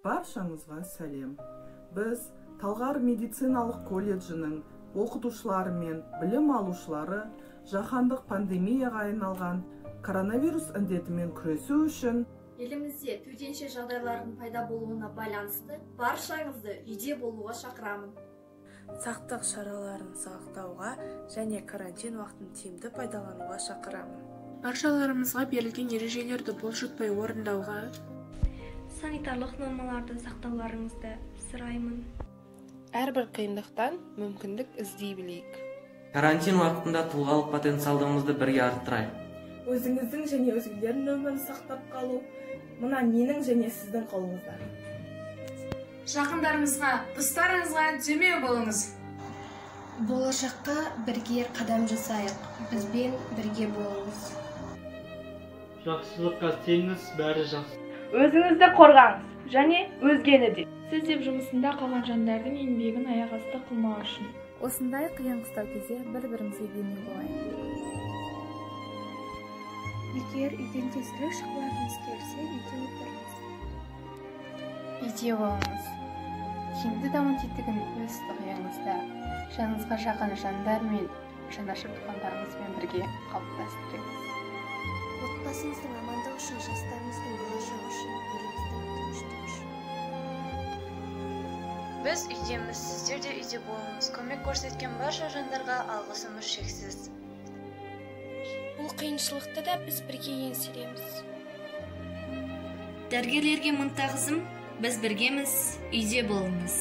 Баршаңызға сәлем. Біз Талғар медициналық колледжінің оқытушылары мен білім алушылары жаһандық пандемияға айналған коронавирус індетімен күресу үшін елімізде төтенше жағдайлардың пайда болуына байланысты баршаңызды үйде болуға шақырамын. Сақтық шараларын сақтауға және карантин уақытын тиімді пайдалануға шақырамын. Баршаларымызға берілген ережелерді бұлжытпай орындауға, санитарлық нормаларды сақтауларыңызды сұраймын. әрбір қиындықтан мүмкіндік іздей білейік. Карантин уақытында тұлғалық потенциалдығымызды бірге арттырайық. Өзіңіздің және өзгелердің өмірін сақтап қалу мына менің және сіздің қолыңызда. Жақындарыңызға, достарыңызға демеу болыңыз. Болашаққа бірге қадам жасайық. Бізбен бірге болыңыз. Жақсылыққа сеніңіз, бәрі жақсы. Өзіңізді қорғаңыз және өзгені де. Сіз деп жұмысында қалған жандардың еңбегін аяқ асты қылмау үшін. Осындай қиын қыстау кезде бір-бірімізге демеу болайық. Егер үйден тезірек шыққыларыңыз келсе, үйде отырыңыз. Үйде болыңыз. Тиімді даму тетігін өз ыңғайыңызда, жаныңызға жақын жандар мен жанашыр туғандарыңызбен бірге қалыптастырыңыз. Отбасыңыздың амандығы үшін, жастарыңыздың болашағы үшін, еліміздің тыныштығы үшін. Біз үйдеміз, сіздер де үйде болыңыз. Көмек көрсеткен барша жандарға алғысымыз шексіз. Бұл қиыншылықты да біз бірге еңсереміз. Дәрігерлерге мың тағзым, біз біргеміз, үйде болыңыз.